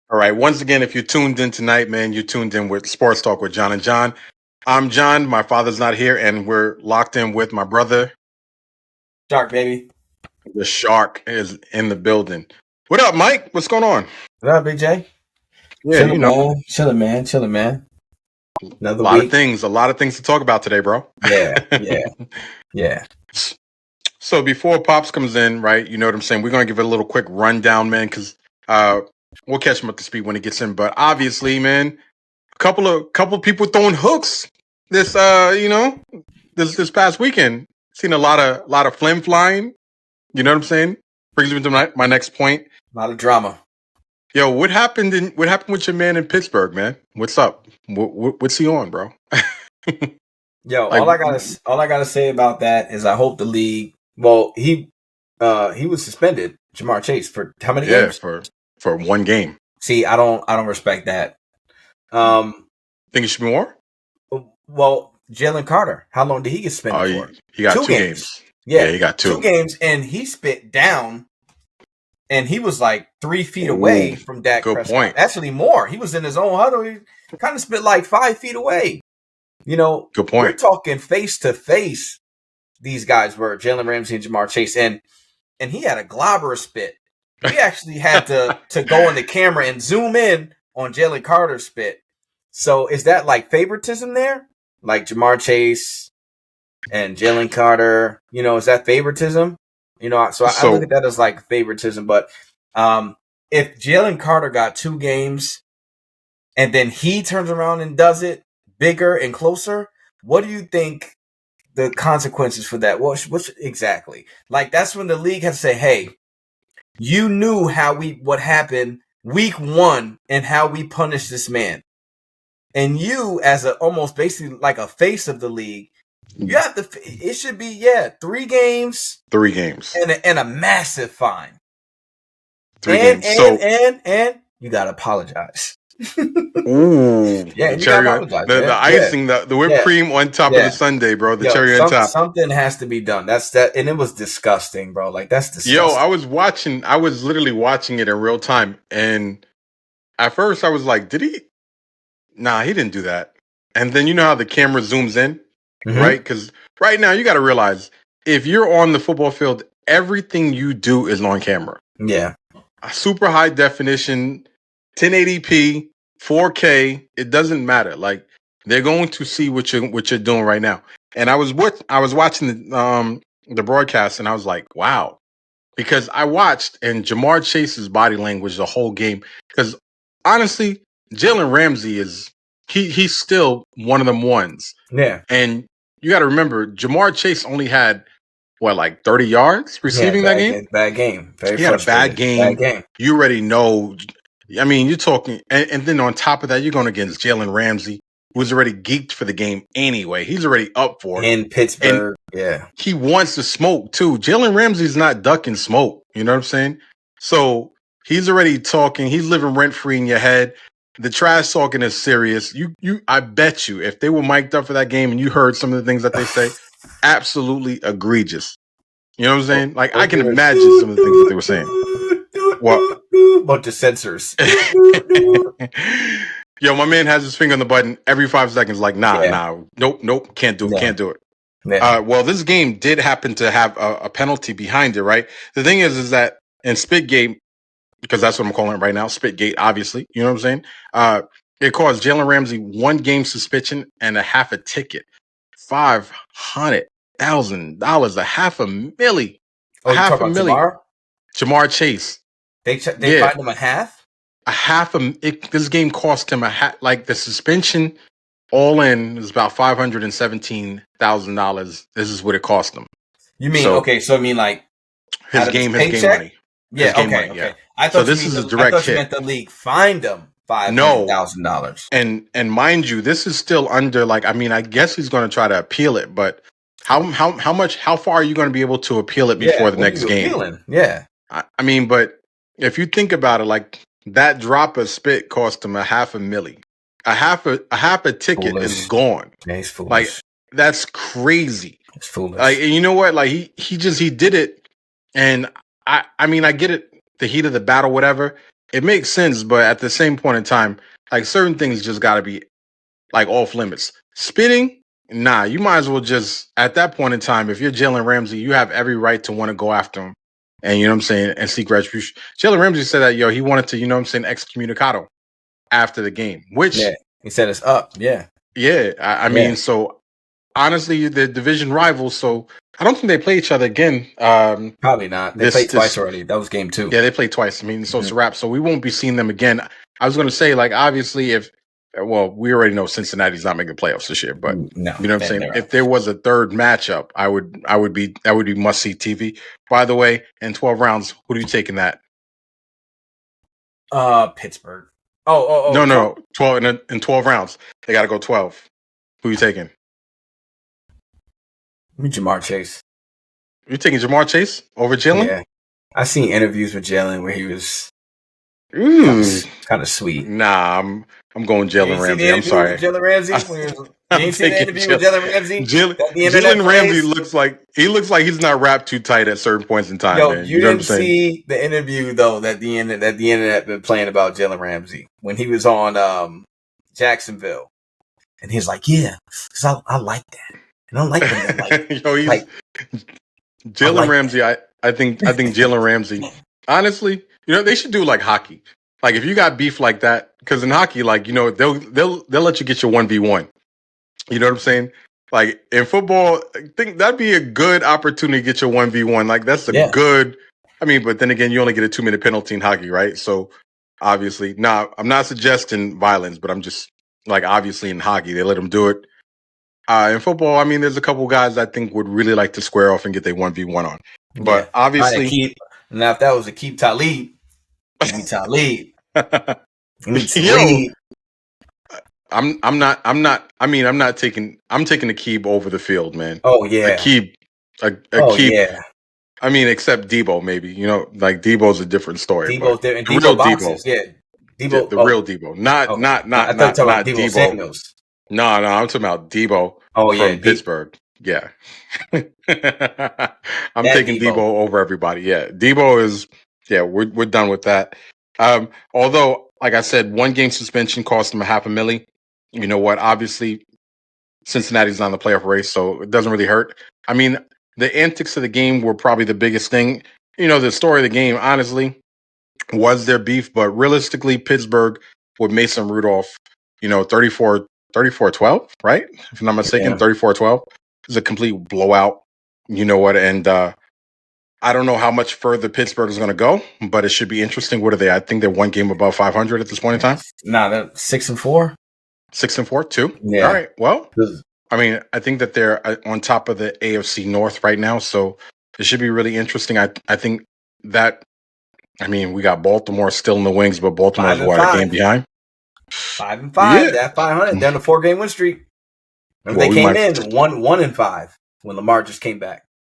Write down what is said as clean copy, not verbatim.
All right. Once again, if you tuned in tonight, man, you tuned in with Sports Talk with John and John. I'm John. My father's not here, and we're locked in with my brother. Shark, baby. The Shark is in the building. What up, Mike? What's going on? What up, Big J? Yeah, you know, Chilling, man. a Another lot of week. things, a lot of things to talk about today, bro. Yeah. So before Pops comes in, right? You know what I'm saying? We're gonna give it a little quick rundown, man, because uh, we'll catch him up to speed when he gets in. But obviously, man, couple people throwing hooks this this past weekend. Seen a lot of flim flying. You know what I'm saying? Brings me to my next point. A lot of drama. Yo, what happened with your man in Pittsburgh, man? What's up? What's he on, bro? Yo, Like, all I gotta say about that is I hope the league. Well, he was suspended, Jamar Chase, for how many yeah, games? for one game. See, I don't respect that. Think it should be more? Well, Jalen Carter, how long did he get Oh, suspended for? he got 2 two games. games. Yeah, Yeah, he got 2 two. games, and he spit down. And he was like 3 feet away Ooh, from Dak good Prescott. point. Actually, more. He was in his own huddle. He kind of spit like 5 feet away. You know, Good we're point. talking face to face. These guys were Jalen Ramsey and Jamar Chase, and he had a globber spit. We actually had to go on the camera and zoom in on Jalen Carter's spit. So is that like favoritism there? Like Jamar Chase and Jalen Carter, is that favoritism? So I look So at that as like favoritism. But if Jalen Carter got 2 games and then he turns around and does it bigger and closer, what do you think the consequences for that? What's exactly? Like that's when the league has to say, "Hey, you knew what happened week 1 and how we punished this man, and you as a almost basically like a face of the league." You have to. It should be 3 games, 3 games. and a massive fine. 3 games. So And you gotta apologize. ooh, Yeah, the and you gotta cherry, apologize, the man. Yeah, icing, the whipped yeah, cream on top of the yeah. sundae, bro. The Yo, cherry on top. something has to be done. That's that, and it was disgusting, bro. Like that's Yo, disgusting. I was literally watching it in real time, and at first I was like, did he? Nah, he didn't do that. And then you know how the camera zooms in, right? Mm-hmm. Because right now you got to realize if you're on the football field, everything you do is on camera. Yeah, A super high definition, 1080p, 4K. It doesn't matter. Like they're going to see what you're doing right now. And I was watching the broadcast, and I was like, wow, because I watched and Jamar Chase's body language the whole game. Because honestly, Jalen Ramsey he's still one of them ones. yeah, And you got to remember, Jamar Chase only had what, like 30 yards yeah. receiving that game. Bad game. Very He had a bad frustrating. Bad game. game. You already know. I mean, you're talking, and then on top of that, you're going against Jalen Ramsey, who's already geeked for the game anyway. He's already up for it. In And Pittsburgh, yeah. he wants to smoke too. Jalen Ramsey's not ducking smoke. You know what I'm saying? So he's already talking. He's living rent free in your head. The trash talking is serious. I bet you, if they were mic'd up for that game and you heard some of the things that they say, absolutely egregious. You know what I'm saying? Like I can imagine some of the things that they were saying. What? Bunch of sensors. Yo, my man has his finger on the button every 5 seconds. Like, Yeah. nah, nope, can't do it, Yeah. can't do it. Yeah. Well, this game did happen to have a penalty behind it, right? The thing is that in Spitgate, because that's what I'm calling it right now, Spitgate, obviously, you know what I'm saying? It caused Jalen Ramsey 1 game suspension and a half a ticket, $500,000, a half a milli, Oh, you talking about $500,000. Jamar? Jamar Chase, They yeah, fined him a half? this game cost him like the suspension. All in is about $517,000. This is what it cost him. You mean So okay? So I mean like out of his his game paycheck? money. His Yeah. game Okay. money, yeah. Okay. I So thought this is a I direct thought you hit. meant the league fined him No. $500,000. And mind you, this is still under, like, I mean, I guess he's going to try to appeal it, but how far are you going to be able to appeal it before Yeah. the What are next you game? appealing? Yeah. I mean, but if you think about it, like that drop of spit cost him a half a milli. A half a ticket is Foolish. gone. Yeah, he's foolish. Like that's crazy. It's foolish. Like, and you know what? Like he did it, and I mean, I get it, the heat of the battle, whatever. it makes sense, but at the same point in time, like certain things just got to be like off limits. Spitting, nah, you might as well just at that point in time, if you're Jalen Ramsey, you have every right to want to go after him. And you know what I'm saying, and seek retribution. Jalen Ramsey said that he wanted to, you know what I'm saying, excommunicado after the game. Which he said it's up. Yeah. I mean, so honestly, the division rivals, so I don't think they play each other again. Probably not. They played twice already. That was game 2. Yeah, they played twice. I mean, so it's a wrap. So we won't be seeing them again. I was going to say, like, obviously, we already know Cincinnati's not making playoffs this year, but no, you know what I'm saying? If there was a third matchup, that would be must see TV. By the way, in 12 rounds, who do you take in that? Pittsburgh. Oh. No. 12 in 12 rounds. They got to go 12. Who you taking? Jamar Chase. You taking Jamar Chase over Jalen? Yeah. I've seen interviews with Jalen where he was kind of sweet. Nah, I'm going Jalen Ramsey. I'm sorry. Jalen Ramsey? You ain't seen the interview with Jalen Ramsey? Jalen Ramsey looks like he's not wrapped too tight at certain points in time. Yo, man. you didn't see the interview though that the internet been playing about Jalen Ramsey when he was on Jacksonville, and he's like, "Yeah, because I like that, and I don't like them that Jalen Ramsey. I think Jalen Ramsey. Honestly, they should do like hockey. Like if you got beef like that, because in hockey, like they'll let you get your 1v1. You know what I'm saying? Like in football, I think that'd be a good opportunity to get your 1v1. Like that's a good. I mean, but then again, you only get a 2-minute penalty in hockey, right? So obviously, I'm not suggesting violence, but I'm just like obviously in hockey they let them do it. In football, I mean, there's a couple guys I think would really like to square off and get their 1v1 on. But obviously, now if that was a keep Talib, give me Talib. I'm not taking Aqib over the field, man. Oh yeah. Aqib. Yeah. I mean, except Debo, maybe. Like Debo's a different story. Debo's there, and Debo boxes, Debo. Debo. The real Debo. Not Debo Samuels. No, I'm talking about Debo from Pittsburgh. Yeah. I'm taking Debo over everybody. Yeah. Debo is we're done with that. Although, like I said, 1 game suspension cost him $500,000. You know what? Obviously, Cincinnati's not in the playoff race, so it doesn't really hurt. I mean, the antics of the game were probably the biggest thing. The story of the game, honestly, was their beef, but realistically, Pittsburgh with Mason Rudolph, 34-12, right? If I'm not mistaken, 34-12 is a complete blowout. You know what? And I don't know how much further Pittsburgh is going to go, but it should be interesting. What are they? I think they're 1 game above 500 at this point in time. Nah, they're 6-4. 6-4, too. Yeah. All right. Well, I mean, I think that they're on top of the AFC North right now, so it should be really interesting. I think that. I mean, we got Baltimore still in the wings, but Baltimore's a game behind. 5-5. Yeah. They're 500. They're on a 4-game win streak. Remember, they came in 1-5 when Lamar just came back.